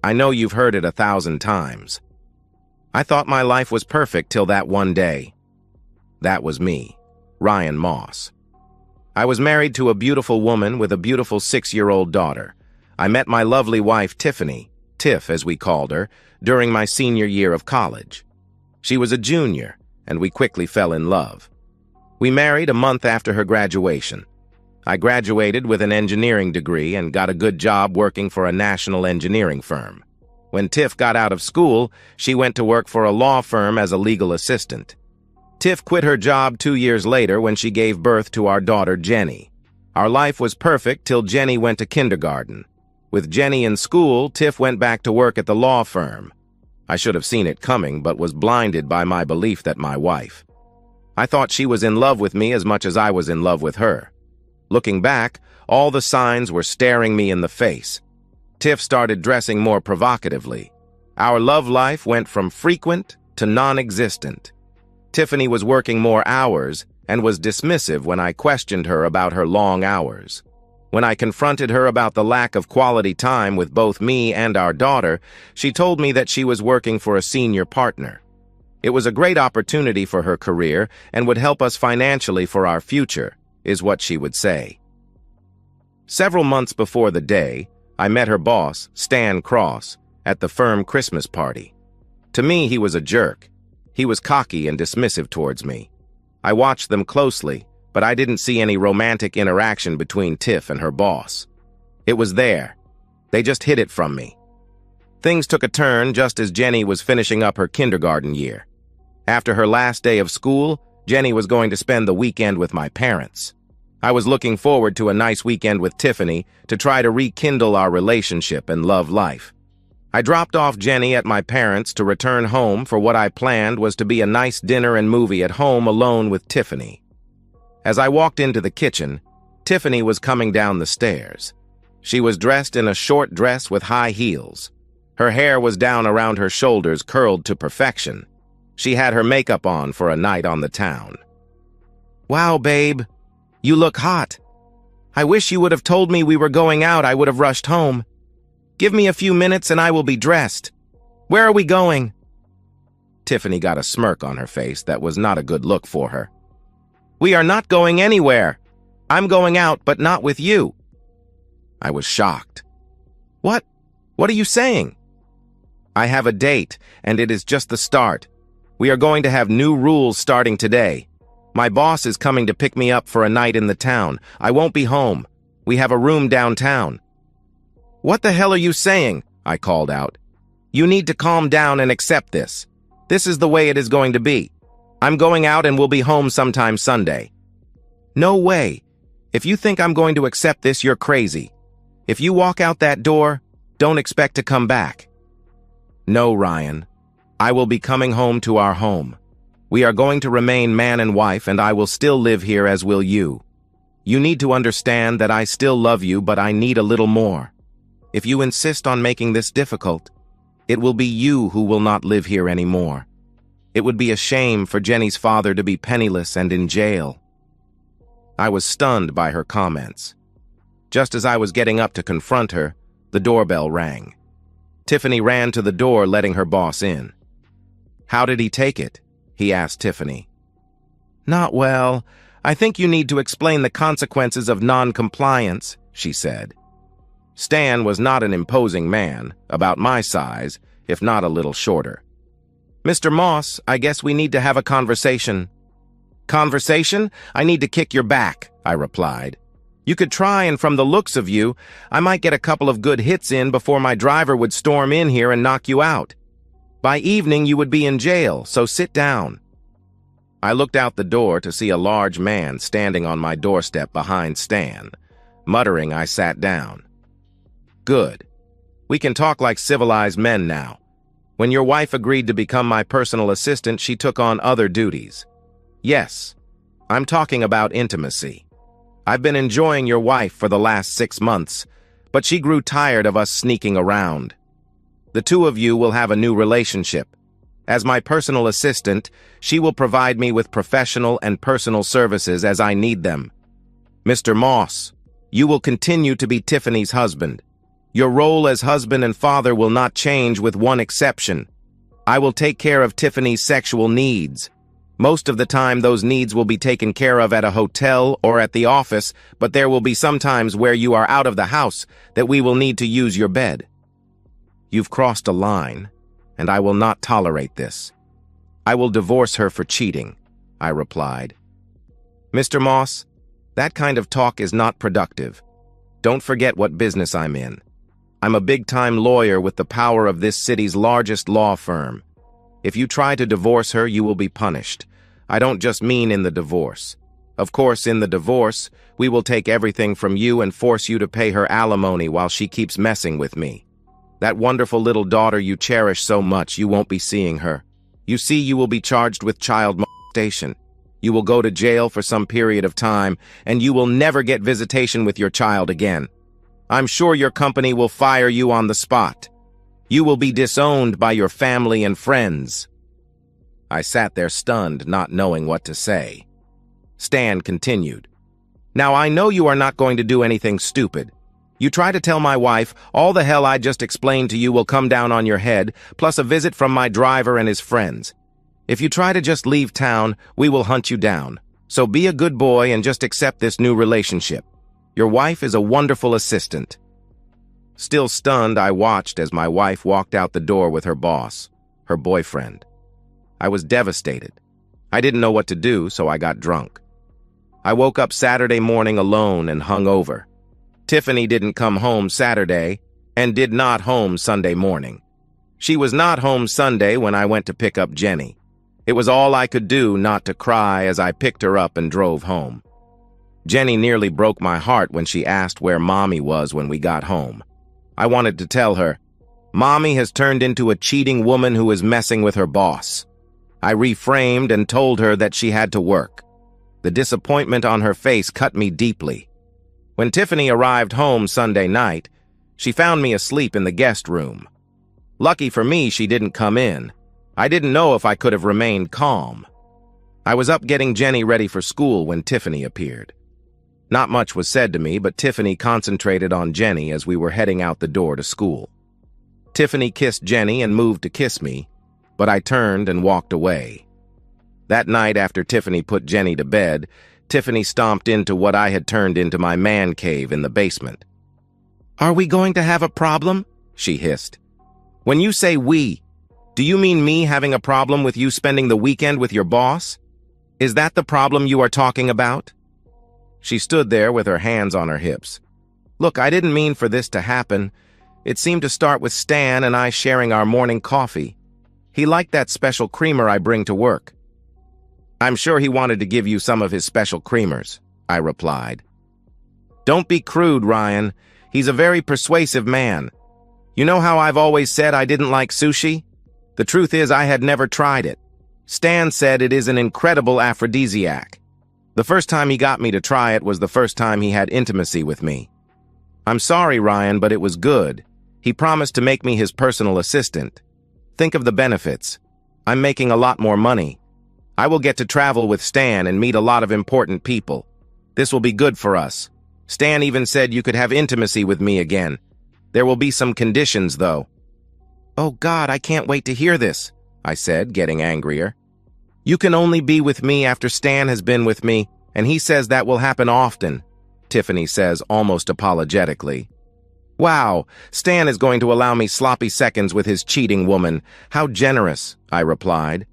I know you've heard it 1,000 times. I thought my life was perfect till that one day. That was me, Ryan Moss. I was married to a beautiful woman with a beautiful 6-year-old daughter. I met my lovely wife, Tiffany, Tiff as we called her, during my senior year of college. She was a junior, and we quickly fell in love. We married a month after her graduation. I graduated with an engineering degree and got a good job working for a national engineering firm. When Tiff got out of school, she went to work for a law firm as a legal assistant. Tiff quit her job 2 years later when she gave birth to our daughter, Jenny. Our life was perfect till Jenny went to kindergarten. With Jenny in school, Tiff went back to work at the law firm. I should have seen it coming, but was blinded by my belief that my wife. I thought she was in love with me as much as I was in love with her. Looking back, all the signs were staring me in the face. Tiff started dressing more provocatively. Our love life went from frequent to non-existent. Tiffany was working more hours and was dismissive when I questioned her about her long hours. When I confronted her about the lack of quality time with both me and our daughter, she told me that she was working for a senior partner. It was a great opportunity for her career and would help us financially for our future, is what she would say. Several months before the day, I met her boss, Stan Cross, at the firm Christmas party. To me, he was a jerk. He was cocky and dismissive towards me. I watched them closely, but I didn't see any romantic interaction between Tiff and her boss. It was there. They just hid it from me. Things took a turn just as Jenny was finishing up her kindergarten year. After her last day of school, Jenny was going to spend the weekend with my parents. I was looking forward to a nice weekend with Tiffany to try to rekindle our relationship and love life. I dropped off Jenny at my parents' to return home for what I planned was to be a nice dinner and movie at home alone with Tiffany. As I walked into the kitchen, Tiffany was coming down the stairs. She was dressed in a short dress with high heels. Her hair was down around her shoulders, curled to perfection. She had her makeup on for a night on the town. "Wow, babe, you look hot. I wish you would have told me we were going out. I would have rushed home. Give me a few minutes and I will be dressed. Where are we going?" Tiffany got a smirk on her face that was not a good look for her. "We are not going anywhere. I'm going out, but not with you." I was shocked. What? What are you saying?" "I have a date, and it is just the start. We are going to have new rules starting today. My boss is coming to pick me up for a night in the town. I won't be home. We have a room downtown." "What the hell are you saying?" I called out. "You need to calm down and accept this. This is the way it is going to be. I'm going out and will be home sometime Sunday." "No way. If you think I'm going to accept this, you're crazy. If you walk out that door, don't expect to come back." "No, Ryan. I will be coming home to our home. We are going to remain man and wife, and I will still live here as will you. You need to understand that I still love you, but I need a little more. If you insist on making this difficult, it will be you who will not live here anymore. It would be a shame for Jenny's father to be penniless and in jail." I was stunned by her comments. Just as I was getting up to confront her, the doorbell rang. Tiffany ran to the door, letting her boss in. "How did he take it?" he asked Tiffany. "Not well. I think you need to explain the consequences of non-compliance," she said. Stan was not an imposing man, about my size, if not a little shorter. "Mr. Moss, I guess we need to have a conversation." "Conversation? I need to kick your back," I replied. "You could try, and from the looks of you, I might get a couple of good hits in before my driver would storm in here and knock you out. By evening, you would be in jail, so sit down." I looked out the door to see a large man standing on my doorstep behind Stan. Muttering, I sat down. "Good. We can talk like civilized men now. When your wife agreed to become my personal assistant, she took on other duties. Yes, I'm talking about intimacy. I've been enjoying your wife for the last 6 months, but she grew tired of us sneaking around. The two of you will have a new relationship. As my personal assistant, she will provide me with professional and personal services as I need them. Mr. Moss, you will continue to be Tiffany's husband. Your role as husband and father will not change with one exception. I will take care of Tiffany's sexual needs. Most of the time, those needs will be taken care of at a hotel or at the office, but there will be some times where you are out of the house that we will need to use your bed. You've crossed a line, and I will not tolerate this. I will divorce her for cheating, I replied. Mr. Moss, that kind of talk is not productive. Don't forget what business I'm in. I'm a big-time lawyer with the power of this city's largest law firm. If you try to divorce her, you will be punished. I don't just mean in the divorce. Of course, in the divorce, we will take everything from you and force you to pay her alimony while she keeps messing with me. That wonderful little daughter you cherish so much, you won't be seeing her. You see, you will be charged with child molestation. You will go to jail for some period of time, and you will never get visitation with your child again. I'm sure your company will fire you on the spot. You will be disowned by your family and friends. I sat there stunned, not knowing what to say. Stan continued. Now, I know you are not going to do anything stupid. You try to tell my wife, all the hell I just explained to you will come down on your head, plus a visit from my driver and his friends. If you try to just leave town, we will hunt you down. So be a good boy and just accept this new relationship. Your wife is a wonderful assistant. Still stunned, I watched as my wife walked out the door with her boss, her boyfriend. I was devastated. I didn't know what to do, so I got drunk. I woke up Saturday morning alone and hungover. Tiffany didn't come home Saturday and did not home Sunday morning. She was not home Sunday when I went to pick up Jenny. It was all I could do not to cry as I picked her up and drove home. Jenny nearly broke my heart when she asked where Mommy was when we got home. I wanted to tell her, Mommy has turned into a cheating woman who is messing with her boss. I reframed and told her that she had to work. The disappointment on her face cut me deeply. When Tiffany arrived home Sunday night, she found me asleep in the guest room. Lucky for me, she didn't come in. I didn't know if I could have remained calm. I was up getting Jenny ready for school when Tiffany appeared. Not much was said to me, but Tiffany concentrated on Jenny as we were heading out the door to school. Tiffany kissed Jenny and moved to kiss me, but I turned and walked away. That night after Tiffany put Jenny to bed, Tiffany stomped into what I had turned into my man cave in the basement. "Are we going to have a problem?" she hissed. "When you say we, do you mean me having a problem with you spending the weekend with your boss? Is that the problem you are talking about?" She stood there with her hands on her hips. "Look, I didn't mean for this to happen. It seemed to start with Stan and I sharing our morning coffee. He liked that special creamer I bring to work." "I'm sure he wanted to give you some of his special creamers," I replied. "Don't be crude, Ryan. He's a very persuasive man. You know how I've always said I didn't like sushi? The truth is I had never tried it. Stan said it is an incredible aphrodisiac. The first time he got me to try it was the first time he had intimacy with me. I'm sorry, Ryan, but it was good. He promised to make me his personal assistant. Think of the benefits. I'm making a lot more money. I will get to travel with Stan and meet a lot of important people. This will be good for us. Stan even said you could have intimacy with me again. There will be some conditions, though." "Oh God, I can't wait to hear this," I said, getting angrier. "You can only be with me after Stan has been with me, and he says that will happen often," Tiffany says almost apologetically. "Wow, Stan is going to allow me sloppy seconds with his cheating woman. How generous," I replied.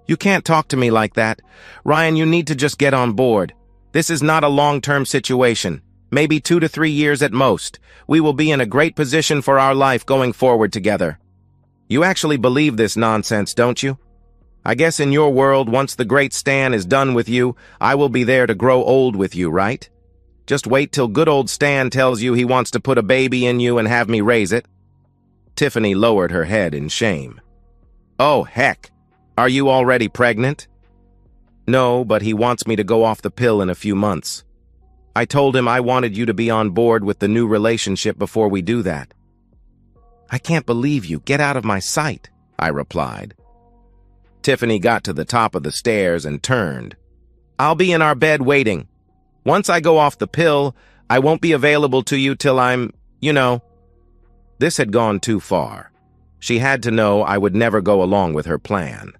"You can't talk to me like that. Ryan, you need to just get on board. This is not a long-term situation. Maybe 2 to 3 years at most. We will be in a great position for our life going forward together." "You actually believe this nonsense, don't you? I guess in your world, once the great Stan is done with you, I will be there to grow old with you, right? Just wait till good old Stan tells you he wants to put a baby in you and have me raise it." Tiffany lowered her head in shame. "Oh, heck. Are you already pregnant?" "No, but he wants me to go off the pill in a few months. I told him I wanted you to be on board with the new relationship before we do that." "I can't believe you. Get out of my sight," I replied. Tiffany got to the top of the stairs and turned. "I'll be in our bed waiting. Once I go off the pill, I won't be available to you till I'm, you know." This had gone too far. She had to know I would never go along with her plan.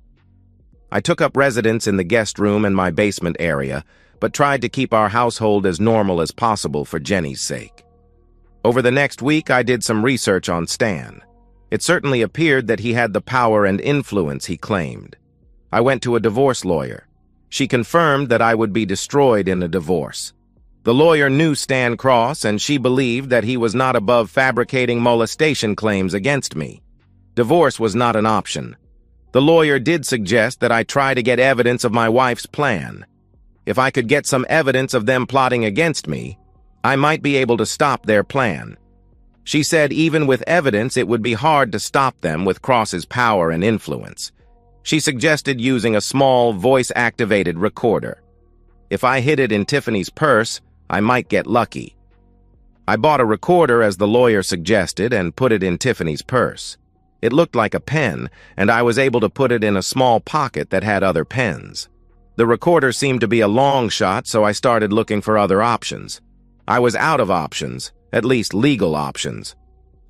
I took up residence in the guest room in my basement area, but tried to keep our household as normal as possible for Jenny's sake. Over the next week, I did some research on Stan. It certainly appeared that he had the power and influence he claimed. I went to a divorce lawyer. She confirmed that I would be destroyed in a divorce. The lawyer knew Stan Cross, and she believed that he was not above fabricating molestation claims against me. Divorce was not an option. The lawyer did suggest that I try to get evidence of my wife's plan. If I could get some evidence of them plotting against me, I might be able to stop their plan. She said even with evidence it would be hard to stop them with Cross's power and influence. She suggested using a small voice-activated recorder. If I hid it in Tiffany's purse, I might get lucky. I bought a recorder as the lawyer suggested and put it in Tiffany's purse. It looked like a pen, and I was able to put it in a small pocket that had other pens. The recorder seemed to be a long shot, so I started looking for other options. I was out of options, at least legal options.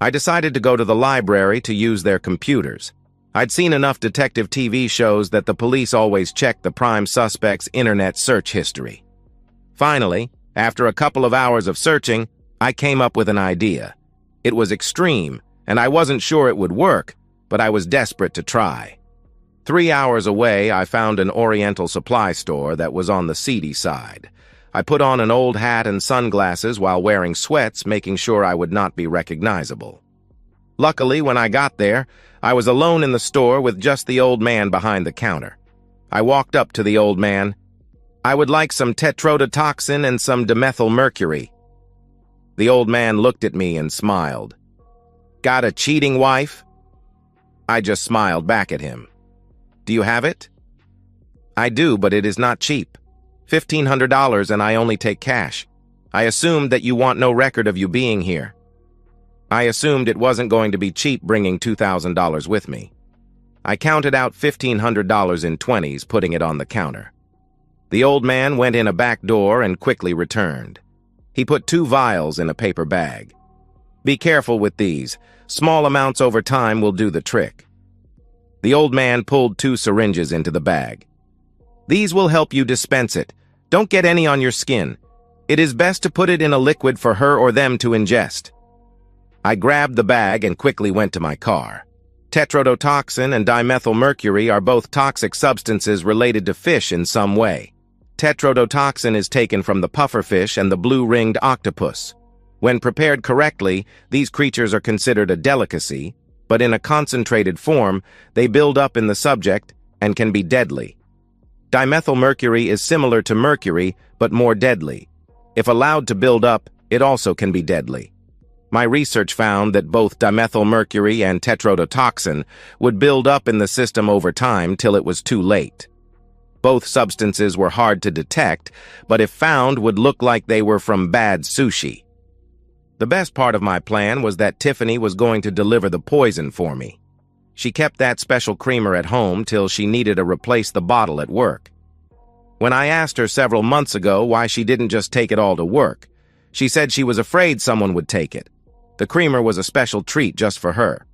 I decided to go to the library to use their computers. I'd seen enough detective TV shows that the police always check the prime suspect's internet search history. Finally, after a couple of hours of searching, I came up with an idea. It was extreme, and I wasn't sure it would work, but I was desperate to try. 3 hours away, I found an Oriental supply store that was on the seedy side. I put on an old hat and sunglasses while wearing sweats, making sure I would not be recognizable. Luckily, when I got there, I was alone in the store with just the old man behind the counter. I walked up to the old man. "I would like some tetrodotoxin and some dimethylmercury." The old man looked at me and smiled. "Got a cheating wife?" I just smiled back at him. "Do you have it?" "I do, but it is not cheap. $1,500 and I only take cash. I assumed that you want no record of you being here." I assumed it wasn't going to be cheap bringing $2,000 with me. I counted out $1,500 in 20s, putting it on the counter. The old man went in a back door and quickly returned. He put 2 vials in a paper bag. "Be careful with these. Small amounts over time will do the trick." The old man pulled 2 syringes into the bag. "These will help you dispense it. Don't get any on your skin. It is best to put it in a liquid for her or them to ingest." I grabbed the bag and quickly went to my car. Tetrodotoxin and dimethylmercury are both toxic substances related to fish in some way. Tetrodotoxin is taken from the pufferfish and the blue-ringed octopus. When prepared correctly, these creatures are considered a delicacy, but in a concentrated form, they build up in the subject and can be deadly. Dimethylmercury is similar to mercury, but more deadly. If allowed to build up, it also can be deadly. My research found that both dimethylmercury and tetrodotoxin would build up in the system over time till it was too late. Both substances were hard to detect, but if found would look like they were from bad sushi. The best part of my plan was that Tiffany was going to deliver the poison for me. She kept that special creamer at home till she needed to replace the bottle at work. When I asked her several months ago why she didn't just take it all to work, she said she was afraid someone would take it. The creamer was a special treat just for her.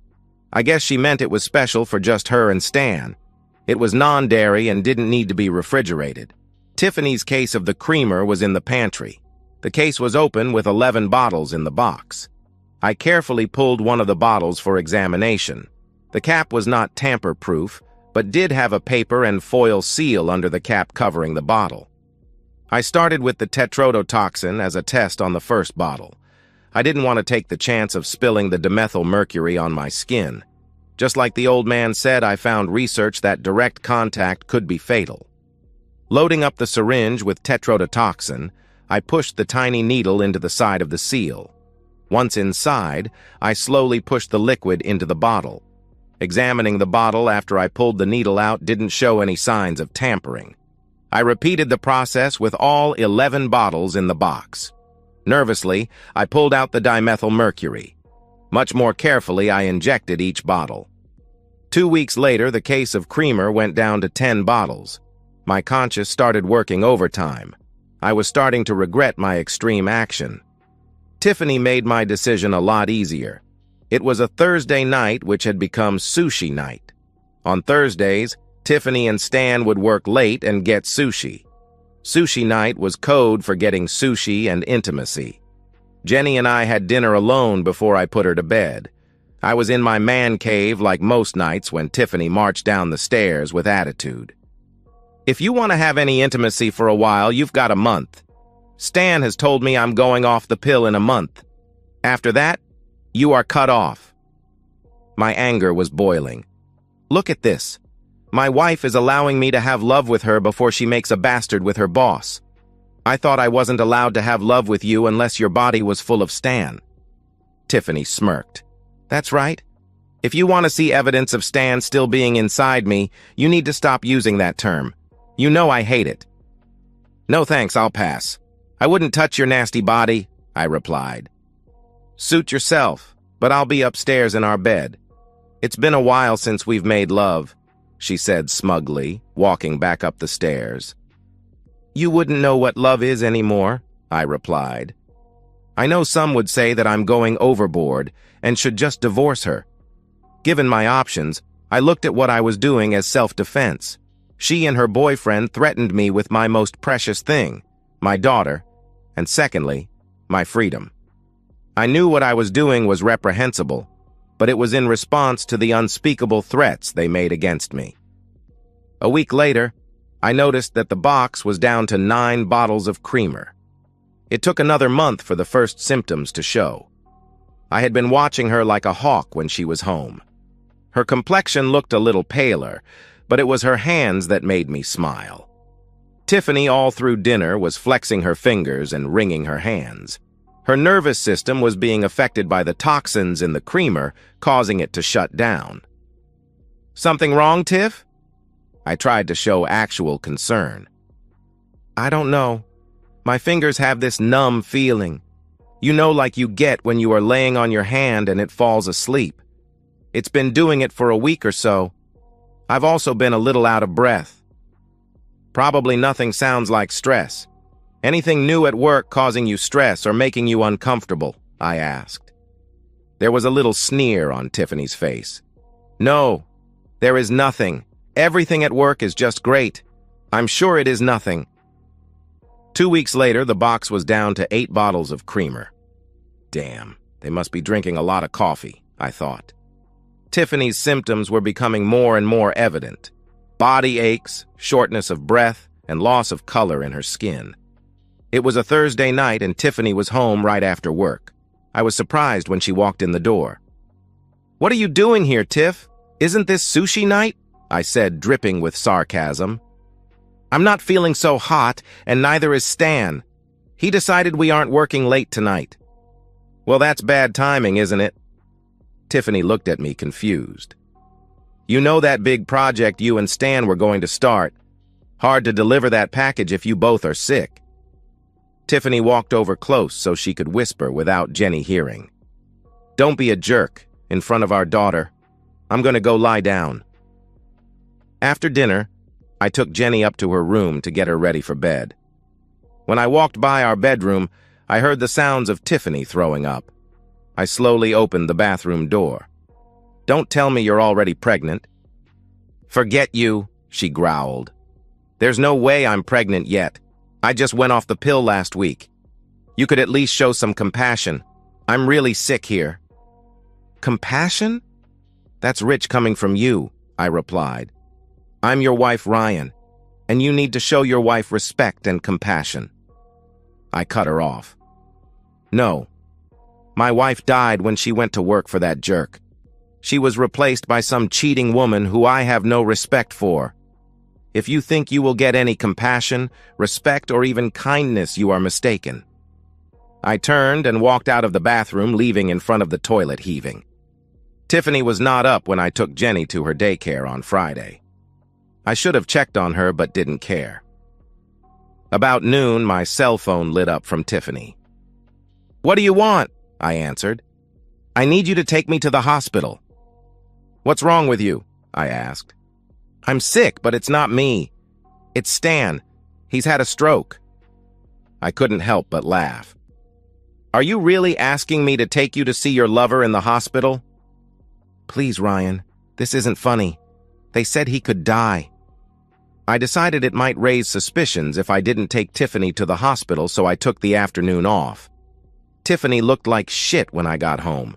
I guess she meant it was special for just her and Stan. It was non-dairy and didn't need to be refrigerated. Tiffany's case of the creamer was in the pantry. The case was open with 11 bottles in the box. I carefully pulled one of the bottles for examination. The cap was not tamper-proof, but did have a paper and foil seal under the cap covering the bottle. I started with the tetrodotoxin as a test on the first bottle. I didn't want to take the chance of spilling the dimethylmercury on my skin. Just like the old man said, I found research that direct contact could be fatal. Loading up the syringe with tetrodotoxin, I pushed the tiny needle into the side of the seal. Once inside, I slowly pushed the liquid into the bottle. Examining the bottle after I pulled the needle out didn't show any signs of tampering. I repeated the process with all 11 bottles in the box. Nervously, I pulled out the dimethylmercury. Much more carefully, I injected each bottle. 2 weeks later, the case of creamer went down to 10 bottles. My conscience started working overtime. I was starting to regret my extreme action. Tiffany made my decision a lot easier. It was a Thursday night which had become sushi night. On Thursdays, Tiffany and Stan would work late and get sushi. Sushi night was code for getting sushi and intimacy. Jenny and I had dinner alone before I put her to bed. I was in my man cave like most nights when Tiffany marched down the stairs with attitude. If you want to have any intimacy for a while, you've got a month. Stan has told me I'm going off the pill in a month. After that, you are cut off. My anger was boiling. Look at this. My wife is allowing me to have love with her before she makes a bastard with her boss. I thought I wasn't allowed to have love with you unless your body was full of Stan. Tiffany smirked. That's right. If you want to see evidence of Stan still being inside me, you need to stop using that term. You know I hate it. No thanks, I'll pass. I wouldn't touch your nasty body, I replied. Suit yourself, but I'll be upstairs in our bed. It's been a while since we've made love, she said smugly, walking back up the stairs. You wouldn't know what love is anymore, I replied. I know some would say that I'm going overboard and should just divorce her. Given my options, I looked at what I was doing as self-defense. She and her boyfriend threatened me with my most precious thing, my daughter, and secondly, my freedom. I knew what I was doing was reprehensible, but it was in response to the unspeakable threats they made against me. A week later, I noticed that the box was down to 9 bottles of creamer. It took another month for the first symptoms to show. I had been watching her like a hawk when she was home. Her complexion looked a little paler, but it was her hands that made me smile. Tiffany, all through dinner, was flexing her fingers and wringing her hands. Her nervous system was being affected by the toxins in the creamer, causing it to shut down. Something wrong, Tiff? I tried to show actual concern. I don't know. My fingers have this numb feeling. You know, like you get when you are laying on your hand and it falls asleep. It's been doing it for a week or so. I've also been a little out of breath. Probably nothing sounds like stress. Anything new at work causing you stress or making you uncomfortable? I asked. There was a little sneer on Tiffany's face. No, there is nothing. Everything at work is just great. I'm sure it is nothing. 2 weeks later, the box was down to 8 bottles of creamer. Damn, they must be drinking a lot of coffee, I thought. Tiffany's symptoms were becoming more and more evident. Body aches, shortness of breath, and loss of color in her skin. It was a Thursday night and Tiffany was home right after work. I was surprised when she walked in the door. What are you doing here, Tiff? Isn't this sushi night? I said, dripping with sarcasm. I'm not feeling so hot, and neither is Stan. He decided we aren't working late tonight. Well, that's bad timing, isn't it? Tiffany looked at me confused. You know that big project you and Stan were going to start. Hard to deliver that package if you both are sick. Tiffany walked over close so she could whisper without Jenny hearing. Don't be a jerk in front of our daughter. I'm going to go lie down. After dinner, I took Jenny up to her room to get her ready for bed. When I walked by our bedroom, I heard the sounds of Tiffany throwing up. I slowly opened the bathroom door. Don't tell me you're already pregnant. Forget you, she growled. There's no way I'm pregnant yet. I just went off the pill last week. You could at least show some compassion. I'm really sick here. Compassion? That's rich coming from you, I replied. I'm your wife, Ryan, and you need to show your wife respect and compassion. I cut her off. No. My wife died when she went to work for that jerk. She was replaced by some cheating woman who I have no respect for. If you think you will get any compassion, respect, or even kindness, you are mistaken. I turned and walked out of the bathroom, leaving in front of the toilet heaving. Tiffany was not up when I took Jenny to her daycare on Friday. I should have checked on her, but didn't care. About noon, my cell phone lit up from Tiffany. What do you want? I answered. I need you to take me to the hospital. What's wrong with you? I asked. I'm sick, but it's not me. It's Stan. He's had a stroke. I couldn't help but laugh. Are you really asking me to take you to see your lover in the hospital? Please, Ryan, this isn't funny. They said he could die. I decided it might raise suspicions if I didn't take Tiffany to the hospital, so I took the afternoon off. Tiffany looked like shit when I got home.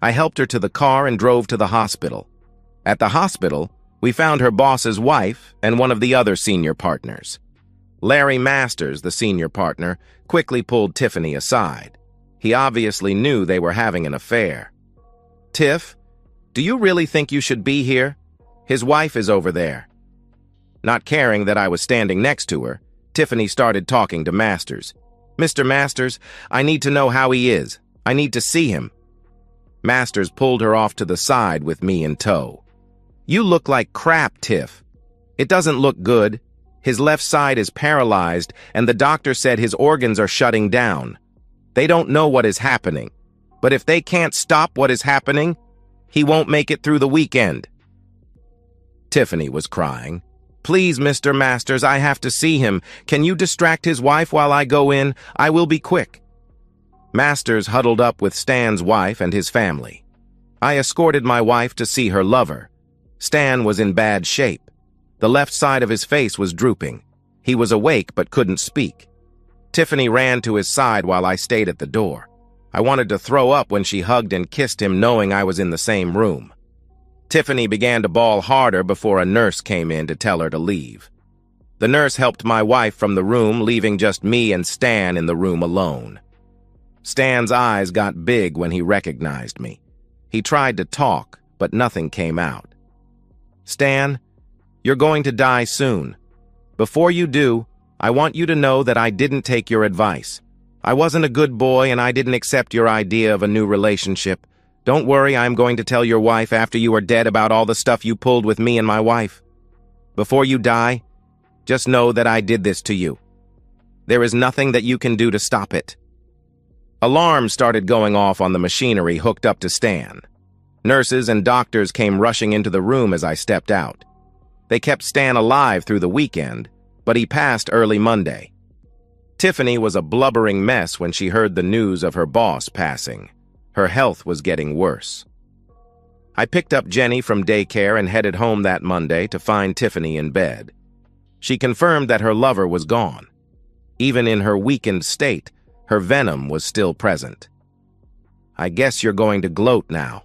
I helped her to the car and drove to the hospital. At the hospital, we found her boss's wife and one of the other senior partners. Larry Masters, the senior partner, quickly pulled Tiffany aside. He obviously knew they were having an affair. Tiff, do you really think you should be here? His wife is over there. Not caring that I was standing next to her, Tiffany started talking to Masters. Mr. Masters, I need to know how he is. I need to see him. Masters pulled her off to the side with me in tow. You look like crap, Tiff. It doesn't look good. His left side is paralyzed, and the doctor said his organs are shutting down. They don't know what is happening. But if they can't stop what is happening, he won't make it through the weekend. Tiffany was crying. Please, Mr. Masters, I have to see him. Can you distract his wife while I go in? I will be quick. Masters huddled up with Stan's wife and his family. I escorted my wife to see her lover. Stan was in bad shape. The left side of his face was drooping. He was awake but couldn't speak. Tiffany ran to his side while I stayed at the door. I wanted to throw up when she hugged and kissed him, knowing I was in the same room. Tiffany began to bawl harder before a nurse came in to tell her to leave. The nurse helped my wife from the room, leaving just me and Stan in the room alone. Stan's eyes got big when he recognized me. He tried to talk, but nothing came out. Stan, you're going to die soon. Before you do, I want you to know that I didn't take your advice. I wasn't a good boy and I didn't accept your idea of a new relationship. Don't worry, I'm going to tell your wife after you are dead about all the stuff you pulled with me and my wife. Before you die, just know that I did this to you. There is nothing that you can do to stop it. Alarms started going off on the machinery hooked up to Stan. Nurses and doctors came rushing into the room as I stepped out. They kept Stan alive through the weekend, but he passed early Monday. Tiffany was a blubbering mess when she heard the news of her boss passing. Her health was getting worse. I picked up Jenny from daycare and headed home that Monday to find Tiffany in bed. She confirmed that her lover was gone. Even in her weakened state, her venom was still present. I guess you're going to gloat now.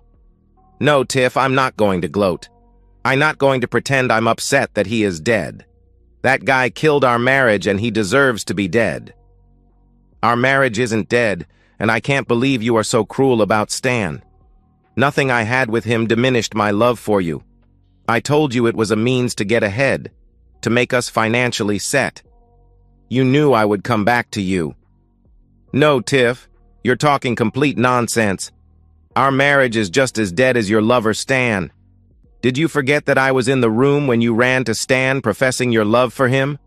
No, Tiff, I'm not going to gloat. I'm not going to pretend I'm upset that he is dead. That guy killed our marriage and he deserves to be dead. Our marriage isn't dead, and I can't believe you are so cruel about Stan. Nothing I had with him diminished my love for you. I told you it was a means to get ahead, to make us financially set. You knew I would come back to you. No, Tiff, you're talking complete nonsense. Our marriage is just as dead as your lover Stan. Did you forget that I was in the room when you ran to Stan professing your love for him?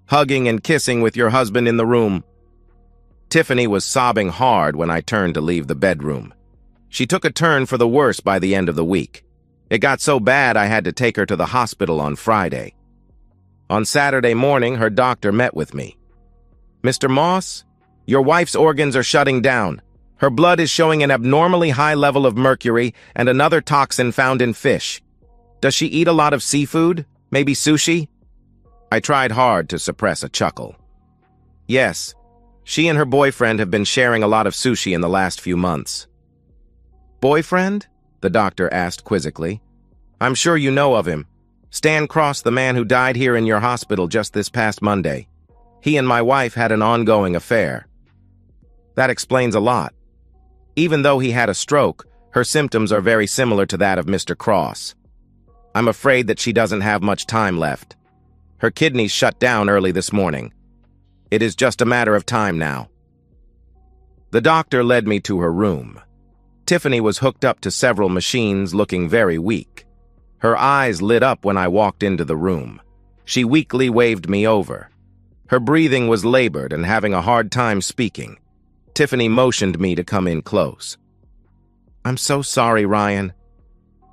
Hugging and kissing with your husband in the room. Tiffany was sobbing hard when I turned to leave the bedroom. She took a turn for the worse by the end of the week. It got so bad I had to take her to the hospital on Friday. On Saturday morning, her doctor met with me. Mr. Moss, your wife's organs are shutting down. Her blood is showing an abnormally high level of mercury and another toxin found in fish. Does she eat a lot of seafood? Maybe sushi? I tried hard to suppress a chuckle. Yes, she and her boyfriend have been sharing a lot of sushi in the last few months. Boyfriend? The doctor asked quizzically. I'm sure you know of him. Stan Cross, the man who died here in your hospital just this past Monday. He and my wife had an ongoing affair. That explains a lot. Even though he had a stroke, her symptoms are very similar to that of Mr. Cross. I'm afraid that she doesn't have much time left. Her kidneys shut down early this morning. It is just a matter of time now. The doctor led me to her room. Tiffany was hooked up to several machines, looking very weak. Her eyes lit up when I walked into the room. She weakly waved me over. Her breathing was labored and having a hard time speaking. Tiffany motioned me to come in close. I'm so sorry, Ryan.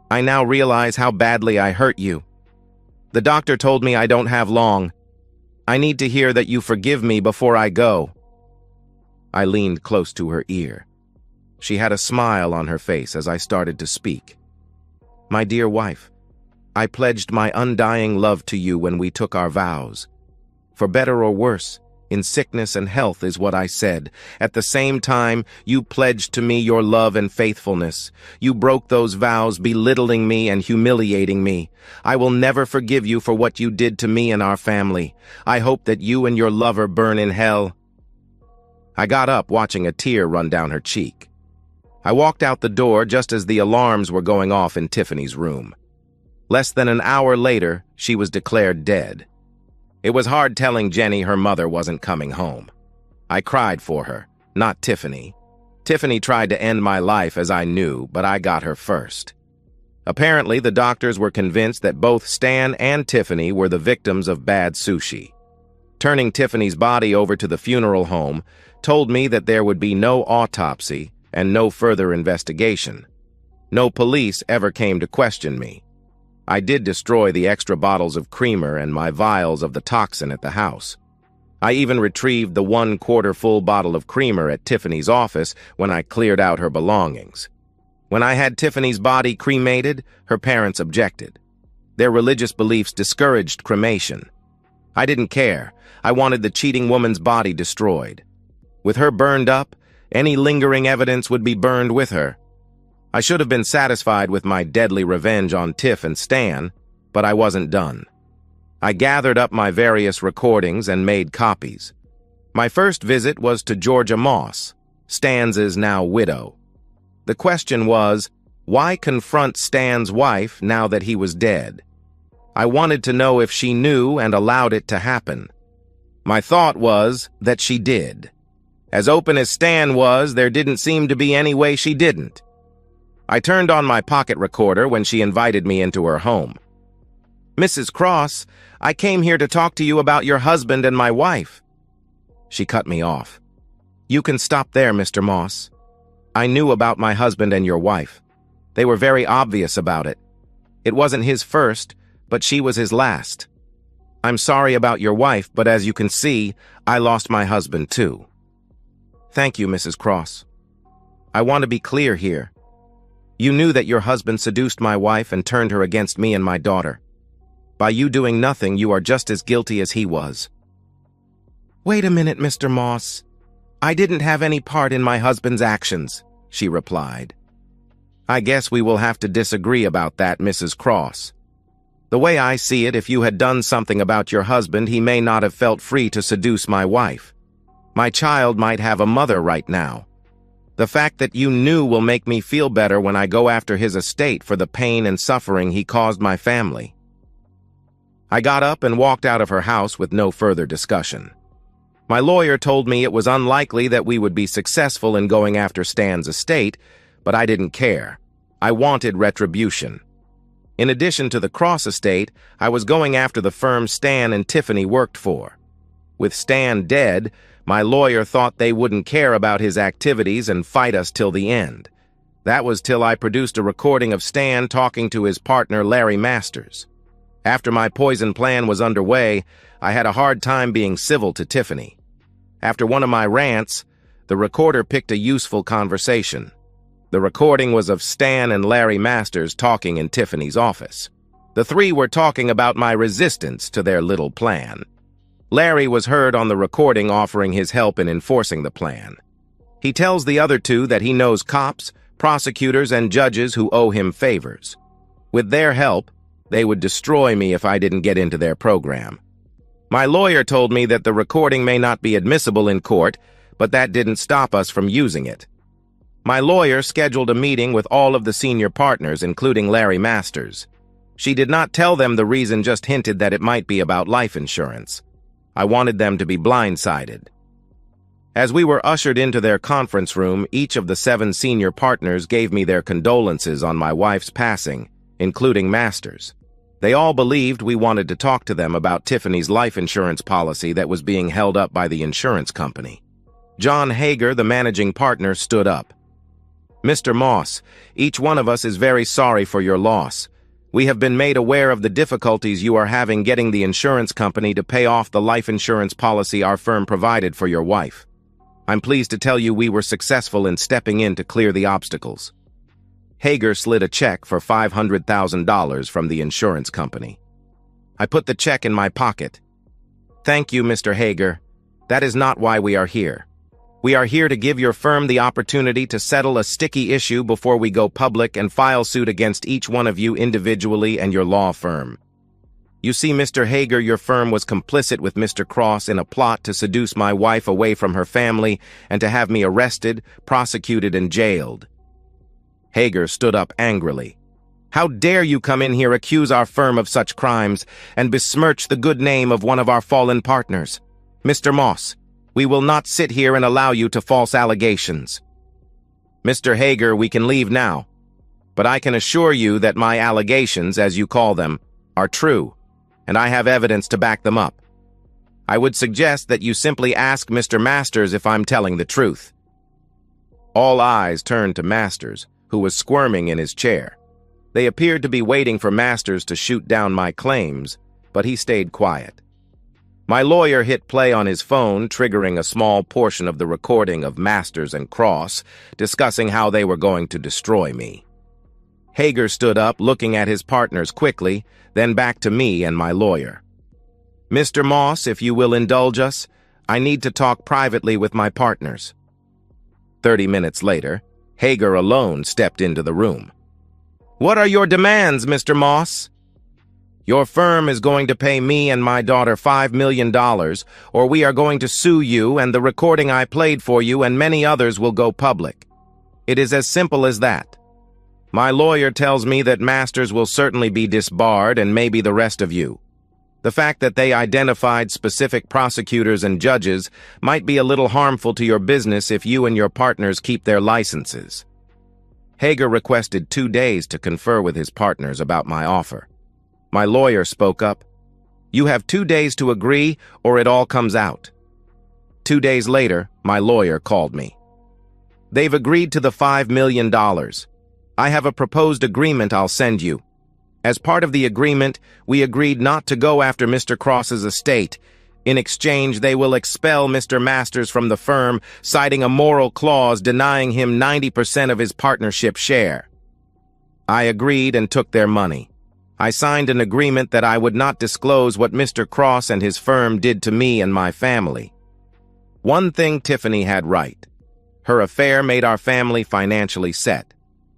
I now realize how badly I hurt you. The doctor told me I don't have long. I need to hear that you forgive me before I go. I leaned close to her ear. She had a smile on her face as I started to speak. My dear wife, I pledged my undying love to you when we took our vows. For better or worse, in sickness and health is what I said. At the same time, you pledged to me your love and faithfulness. You broke those vows, belittling me and humiliating me. I will never forgive you for what you did to me and our family. I hope that you and your lover burn in hell. I got up, watching a tear run down her cheek. I walked out the door just as the alarms were going off in Tiffany's room. Less than an hour later, she was declared dead. It was hard telling Jenny her mother wasn't coming home. I cried for her, not Tiffany. Tiffany tried to end my life as I knew, but I got her first. Apparently, the doctors were convinced that both Stan and Tiffany were the victims of bad sushi. Turning Tiffany's body over to the funeral home told me that there would be no autopsy and no further investigation. No police ever came to question me. I did destroy the extra bottles of creamer and my vials of the toxin at the house. I even retrieved the 1/4 full bottle of creamer at Tiffany's office when I cleared out her belongings. When I had Tiffany's body cremated, her parents objected. Their religious beliefs discouraged cremation. I didn't care. I wanted the cheating woman's body destroyed. With her burned up, any lingering evidence would be burned with her. I should have been satisfied with my deadly revenge on Tiff and Stan, but I wasn't done. I gathered up my various recordings and made copies. My first visit was to Georgia Moss, Stan's now widow. The question was, why confront Stan's wife now that he was dead? I wanted to know if she knew and allowed it to happen. My thought was that she did. As open as Stan was, there didn't seem to be any way she didn't. I turned on my pocket recorder when she invited me into her home. Mrs. Cross, I came here to talk to you about your husband and my wife. She cut me off. You can stop there, Mr. Moss. I knew about my husband and your wife. They were very obvious about it. It wasn't his first, but she was his last. I'm sorry about your wife, but as you can see, I lost my husband too. Thank you, Mrs. Cross. I want to be clear here. You knew that your husband seduced my wife and turned her against me and my daughter. By you doing nothing, you are just as guilty as he was. Wait a minute, Mr. Moss. I didn't have any part in my husband's actions, she replied. I guess we will have to disagree about that, Mrs. Cross. The way I see it, if you had done something about your husband, he may not have felt free to seduce my wife. My child might have a mother right now. The fact that you knew will make me feel better when I go after his estate for the pain and suffering he caused my family. I got up and walked out of her house with no further discussion. My lawyer told me it was unlikely that we would be successful in going after Stan's estate, but I didn't care. I wanted retribution. In addition to the Cross estate, I was going after the firm Stan and Tiffany worked for. With Stan dead, my lawyer thought they wouldn't care about his activities and fight us till the end. That was till I produced a recording of Stan talking to his partner Larry Masters. After my poison plan was underway, I had a hard time being civil to Tiffany. After one of my rants, the recorder picked a useful conversation. The recording was of Stan and Larry Masters talking in Tiffany's office. The three were talking about my resistance to their little plan. Larry was heard on the recording offering his help in enforcing the plan. He tells the other two that he knows cops, prosecutors, and judges who owe him favors. With their help, they would destroy me if I didn't get into their program. My lawyer told me that the recording may not be admissible in court, but that didn't stop us from using it. My lawyer scheduled a meeting with all of the senior partners, including Larry Masters. She did not tell them the reason, just hinted that it might be about life insurance. I wanted them to be blindsided. As we were ushered into their conference room, each of the 7 senior partners gave me their condolences on my wife's passing, including Masters. They all believed we wanted to talk to them about Tiffany's life insurance policy that was being held up by the insurance company. John Hager, the managing partner, stood up. Mr. Moss, each one of us is very sorry for your loss. We have been made aware of the difficulties you are having getting the insurance company to pay off the life insurance policy our firm provided for your wife. I'm pleased to tell you we were successful in stepping in to clear the obstacles. Hager slid a check for $500,000 from the insurance company. I put the check in my pocket. Thank you, Mr. Hager. That is not why we are here. We are here to give your firm the opportunity to settle a sticky issue before we go public and file suit against each one of you individually and your law firm. You see, Mr. Hager, your firm was complicit with Mr. Cross in a plot to seduce my wife away from her family and to have me arrested, prosecuted, and jailed. Hager stood up angrily. How dare you come in here, accuse our firm of such crimes, and besmirch the good name of one of our fallen partners? Mr. Moss, we will not sit here and allow you to false allegations. Mr. Hager, we can leave now, but I can assure you that my allegations, as you call them, are true, and I have evidence to back them up. I would suggest that you simply ask Mr. Masters if I'm telling the truth. All eyes turned to Masters, who was squirming in his chair. They appeared to be waiting for Masters to shoot down my claims, but he stayed quiet. My lawyer hit play on his phone, triggering a small portion of the recording of Masters and Cross, discussing how they were going to destroy me. Hager stood up, looking at his partners quickly, then back to me and my lawyer. Mr. Moss, if you will indulge us, I need to talk privately with my partners. 30 minutes later, Hager alone stepped into the room. What are your demands, Mr. Moss? Your firm is going to pay me and my daughter $5 million, or we are going to sue you, and the recording I played for you and many others will go public. It is as simple as that. My lawyer tells me that Masters will certainly be disbarred, and maybe the rest of you. The fact that they identified specific prosecutors and judges might be a little harmful to your business if you and your partners keep their licenses. Hager requested 2 days to confer with his partners about my offer. My lawyer spoke up. You have 2 days to agree, or it all comes out. 2 days later, my lawyer called me. They've agreed to the $5 million. I have a proposed agreement I'll send you. As part of the agreement, we agreed not to go after Mr. Cross's estate. In exchange, they will expel Mr. Masters from the firm, citing a moral clause denying him 90% of his partnership share. I agreed and took their money. I signed an agreement that I would not disclose what Mr. Cross and his firm did to me and my family. One thing Tiffany had right. Her affair made our family financially set.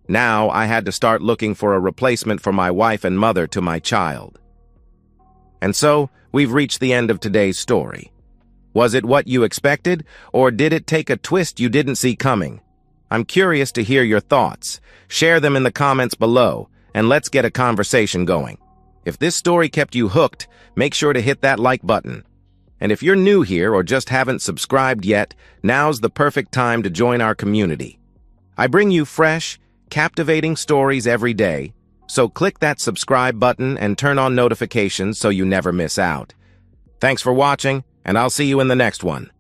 Now I had to start looking for a replacement for my wife and mother to my child. And so, we've reached the end of today's story. Was it what you expected, or did it take a twist you didn't see coming? I'm curious to hear your thoughts. Share them in the comments below, and let's get a conversation going. If this story kept you hooked, make sure to hit that like button. And if you're new here or just haven't subscribed yet, now's the perfect time to join our community. I bring you fresh, captivating stories every day, so click that subscribe button and turn on notifications so you never miss out. Thanks for watching, and I'll see you in the next one.